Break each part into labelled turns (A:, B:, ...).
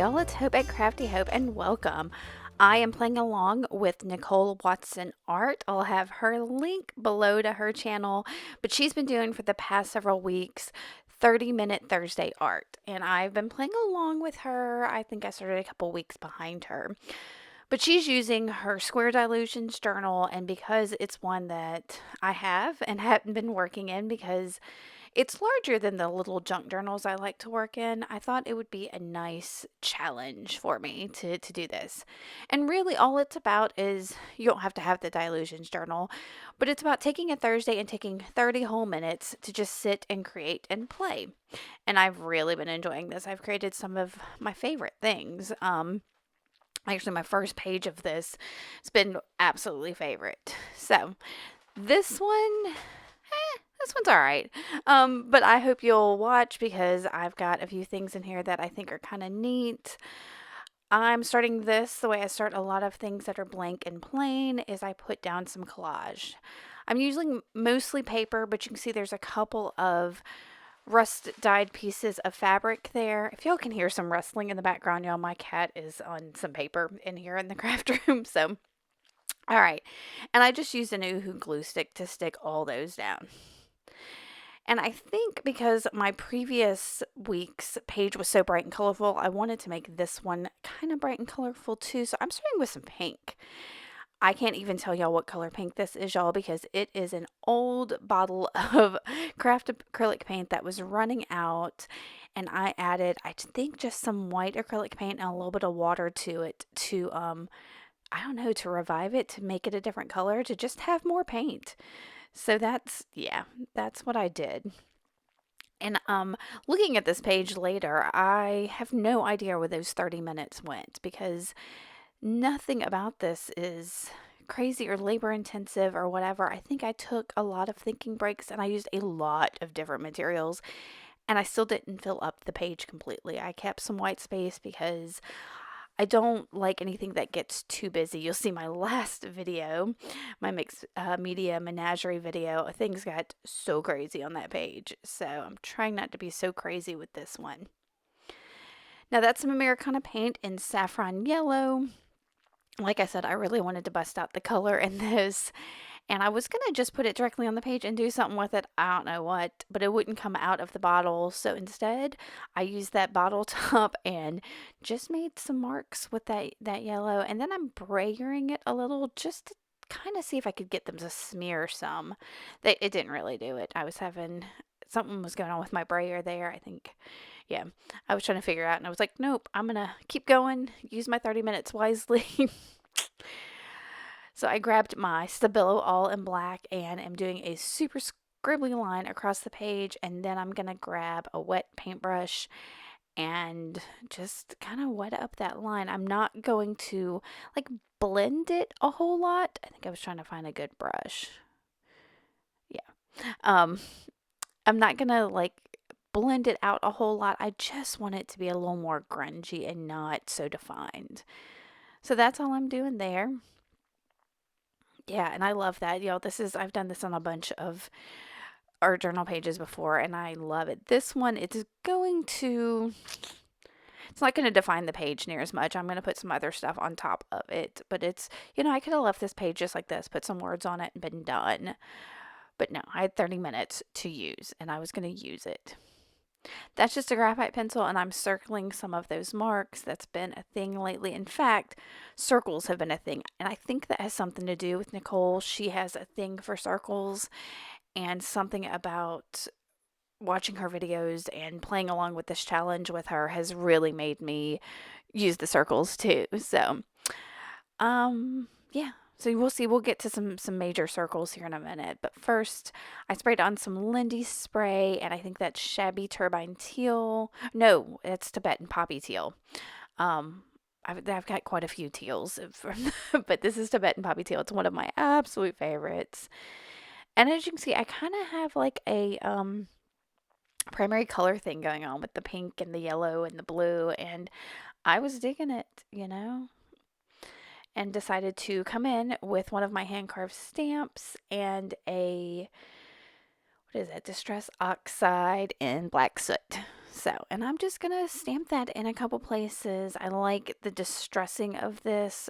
A: y'all, it's Hope at Crafty Hope and welcome. I am playing along with Nicole Watson Art. I'll have her link below to her channel, but she's been doing for the past several weeks 30-minute Thursday art, and I've been playing along with her. I think I started a couple weeks behind her. But she's using her Square Dilutions journal, and because it's one that I have and haven't been working in because it's larger than the little junk journals I like to work in, I thought it would be a nice challenge for me to do this. And really, all it's about is you don't have to have the Dilutions journal, but it's about taking a Thursday and taking 30 whole minutes to just sit and create and play. And I've really been enjoying this. I've created some of my favorite things. Actually, my first page of this has been absolutely favorite. So, this one, this one's all right. But I hope you'll watch because I've got a few things in here that I think are kind of neat. I'm starting this the way I start a lot of things that are blank and plain is I put down some collage. I'm using mostly paper, but you can see there's a couple of rust dyed pieces of fabric there. If y'all can hear some rustling in the background, y'all, my cat is on some paper in here in the craft room. So, all right. And I just used an Oohoo glue stick to stick all those down. And I think because my previous week's page was so bright and colorful, I wanted to make this one kind of bright and colorful too. So I'm starting with some pink. I can't even tell y'all what color pink this is, y'all, because it is an old bottle of craft acrylic paint that was running out. And I added, I think, just some white acrylic paint and a little bit of water to it to, I don't know, to revive it, to make it a different color, to just have more paint. So that's what I did. And looking at this page later, I have no idea where those 30 minutes went because nothing about this is crazy or labor intensive or whatever. I think I took a lot of thinking breaks and I used a lot of different materials and I still didn't fill up the page completely. I kept some white space because I don't like anything that gets too busy. You'll see my last video, my mixed media menagerie video. Things got so crazy on that page. So I'm trying not to be so crazy with this one. Now that's some Americana paint in saffron yellow. Like I said, I really wanted to bust out the color in this. And I was going to just put it directly on the page and do something with it. I don't know what, but it wouldn't come out of the bottle. So instead, I used that bottle top and just made some marks with that yellow. And then I'm brayering it a little just to kind of see if I could get them to smear some. It didn't really do it. I was having, something was going on with my brayer there, I think. Yeah, I was trying to figure out and I was like, nope, I'm going to keep going, use my 30 minutes wisely. So I grabbed my Stabilo all in black and am doing a super scribbly line across the page, and then I'm going to grab a wet paintbrush and just kind of wet up that line. I'm not going to like blend it a whole lot. I think I was trying to find a good brush. Yeah. I'm not going to like blend it out a whole lot. I just want it to be a little more grungy and not so defined. So that's all I'm doing there. Yeah, and I love that. I've done this on a bunch of art journal pages before, and I love it. This one, it's not going to define the page near as much. I'm going to put some other stuff on top of it, but I could have left this page just like this, put some words on it and been done. But no, I had 30 minutes to use, and I was going to use it. That's just a graphite pencil, and I'm circling some of those marks. That's been a thing lately. In fact, circles have been a thing, and I think that has something to do with Nicole. She has a thing for circles, and something about watching her videos and playing along with this challenge with her has really made me use the circles too. So, yeah. So we'll see. We'll get to some major circles here in a minute. But first, I sprayed on some Lindy spray, and I think that's Shabby Turbine Teal. No, it's Tibetan Poppy Teal. I've got quite a few teals, but this is Tibetan Poppy Teal. It's one of my absolute favorites. And as you can see, I kind of have like a primary color thing going on with the pink and the yellow and the blue, and I was digging it. And decided to come in with one of my hand carved stamps and a, what is it, Distress Oxide in black soot. So, and I'm just going to stamp that in a couple places. I like the distressing of this.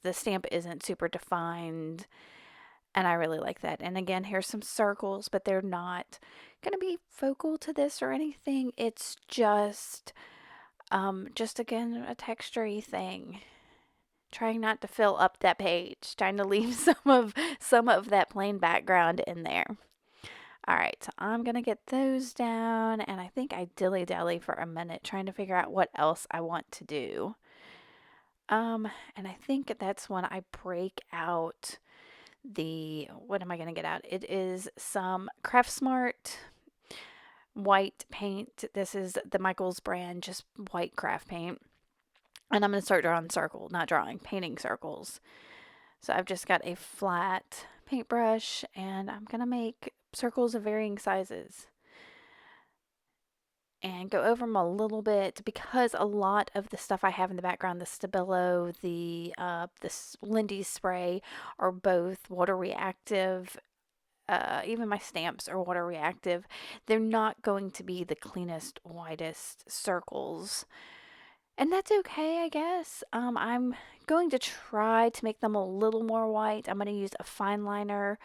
A: The stamp isn't super defined, and I really like that. And again, here's some circles, but they're not going to be focal to this or anything. It's just again, a textury thing. Trying not to fill up that page, trying to leave some of that plain background in there. All right, so I'm gonna get those down, and I think I dilly-dally for a minute trying to figure out what else I want to do. And I think that's when I break out what am I gonna get out? It is some Craft Smart white paint. This is the Michaels brand, just white craft paint. And I'm gonna start painting circles. So I've just got a flat paintbrush, and I'm gonna make circles of varying sizes and go over them a little bit, because a lot of the stuff I have in the background, the Stabilo, this Lindy's spray, are both water reactive. Even my stamps are water reactive. They're not going to be the cleanest, whitest circles. And that's okay, I guess. I'm going to try to make them a little more white. I'm going to use a fine liner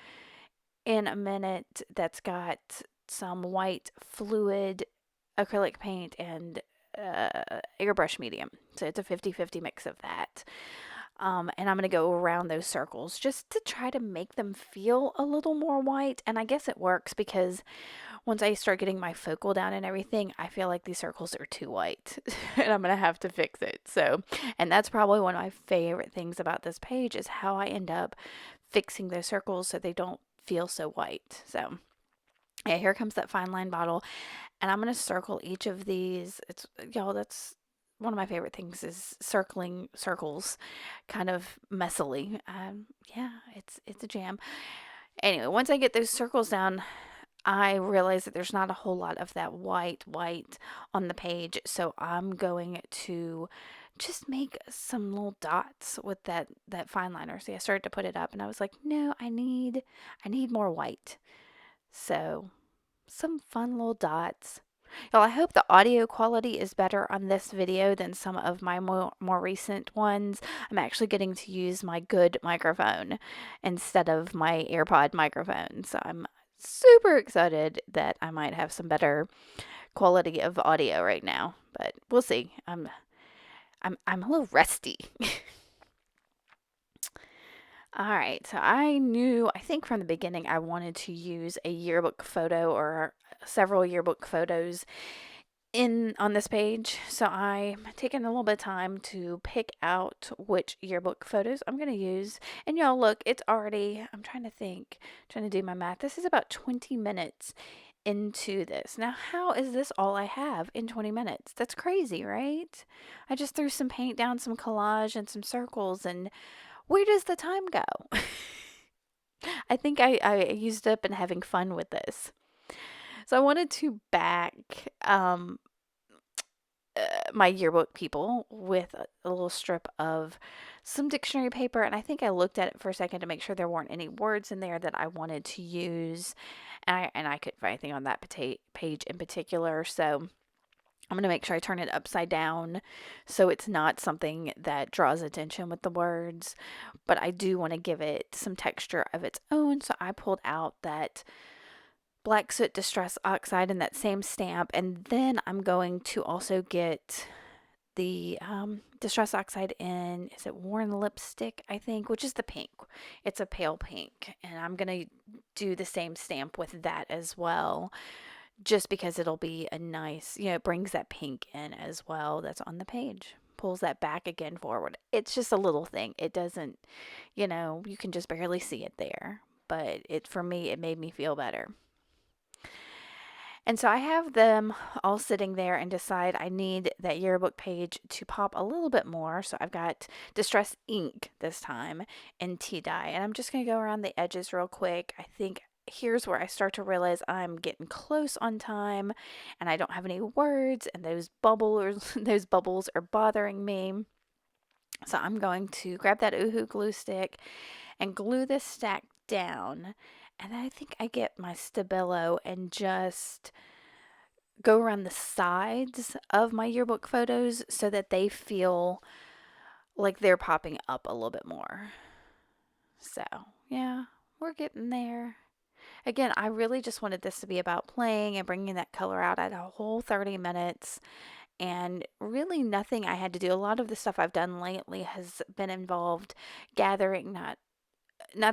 A: in a minute that's got some white fluid acrylic paint and airbrush medium. So it's a 50-50 mix of that. And I'm going to go around those circles just to try to make them feel a little more white. And I guess it works, because once I start getting my focal down and everything, I feel like these circles are too white and I'm going to have to fix it. So, and that's probably one of my favorite things about this page, is how I end up fixing those circles so they don't feel so white. So, yeah, here comes that fine line bottle, and I'm going to circle each of these. That's one of my favorite things, is circling circles kind of messily. Yeah, it's a jam. Anyway, once I get those circles down, I realize that there's not a whole lot of that white on the page, so I'm going to just make some little dots with that fine liner. See, I started to put it up, and I was like, no, I need more white. So, some fun little dots. Y'all, I hope the audio quality is better on this video than some of my more recent ones. I'm actually getting to use my good microphone instead of my AirPod microphone. So I'm super excited that I might have some better quality of audio right now, but we'll see. I'm a little rusty. All right, so I think from the beginning I wanted to use a yearbook photo or several yearbook photos on this page. So I'm taking a little bit of time to pick out which yearbook photos I'm going to use. And y'all, look, I'm trying to do my math. This is about 20 minutes into this. Now, how is this all I have in 20 minutes? That's crazy, right? I just threw some paint down, some collage, and some circles, and where does the time go? I think I used up in having fun with this. So I wanted to back my yearbook people with a little strip of some dictionary paper, and I think I looked at it for a second to make sure there weren't any words in there that I wanted to use, and I couldn't find anything on that page in particular. So I'm going to make sure I turn it upside down so it's not something that draws attention with the words, but I do want to give it some texture of its own. So I pulled out that Black Soot Distress Oxide in that same stamp, and then I'm going to also get the Distress Oxide in, is it Worn Lipstick, I think, which is the pink. It's a pale pink, and I'm going to do the same stamp with that as well, just because it'll be a nice, it brings that pink in as well that's on the page. Pulls that back again forward. It's just a little thing. It doesn't, you can just barely see it there. But for me, it made me feel better. And so I have them all sitting there and decide I need that yearbook page to pop a little bit more. So I've got Distress Ink this time and tea dye. And I'm just going to go around the edges real quick. I think here's where I start to realize I'm getting close on time and I don't have any words, and those bubbles are bothering me. So I'm going to grab that Oohoo glue stick and glue this stack down. And I think I get my Stabilo and just go around the sides of my yearbook photos so that they feel like they're popping up a little bit more. So, yeah, we're getting there. Again, I really just wanted this to be about playing and bringing that color out. I had a whole 30 minutes and really nothing I had to do. A lot of the stuff I've done lately has been involved gathering, not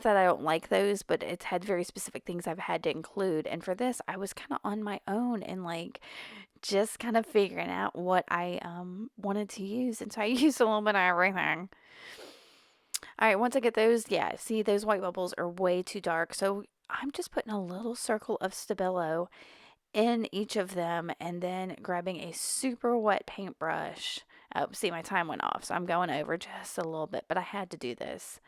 A: that I don't like those, but it's had very specific things I've had to include. And for this, I was kind of on my own and like just kind of figuring out what I wanted to use. And so I used a little bit of everything. All right, once I get those, yeah, see those white bubbles are way too dark. So I'm just putting a little circle of Stabilo in each of them and then grabbing a super wet paintbrush. Oh, see, my time went off, so I'm going over just a little bit, but I had to do this.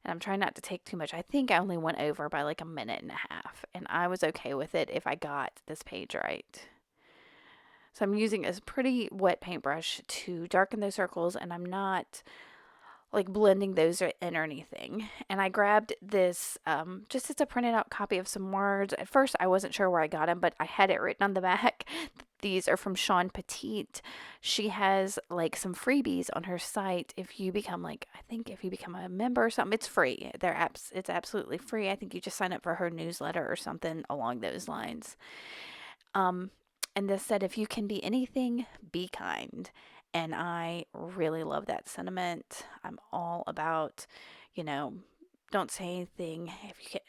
A: And I'm trying not to take too much. I think I only went over by like a minute and a half, and I was okay with it if I got this page right. So I'm using a pretty wet paintbrush to darken those circles, and I'm not like blending those in or anything. And I grabbed this just as a printed out copy of some words. At first, I wasn't sure where I got them, but I had it written on the back. These are from Sean Petite. She has like some freebies on her site. If you become like, I think if you become a member or something, it's free. It's absolutely free. I think you just sign up for her newsletter or something along those lines. Um, and this said, if you can be anything, be kind. And I really love that sentiment. I'm all about, you know, don't say anything.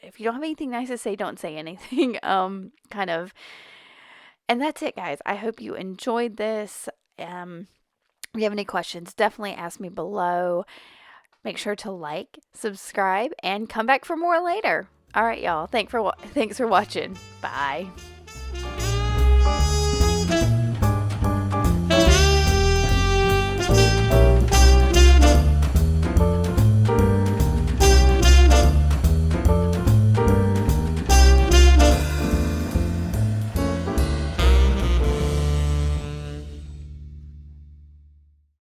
A: If you don't have anything nice to say, don't say anything. Kind of. And that's it, guys. I hope you enjoyed this. If you have any questions, definitely ask me below. Make sure to like, subscribe, and come back for more later. All right, y'all. Thanks for watching. Bye.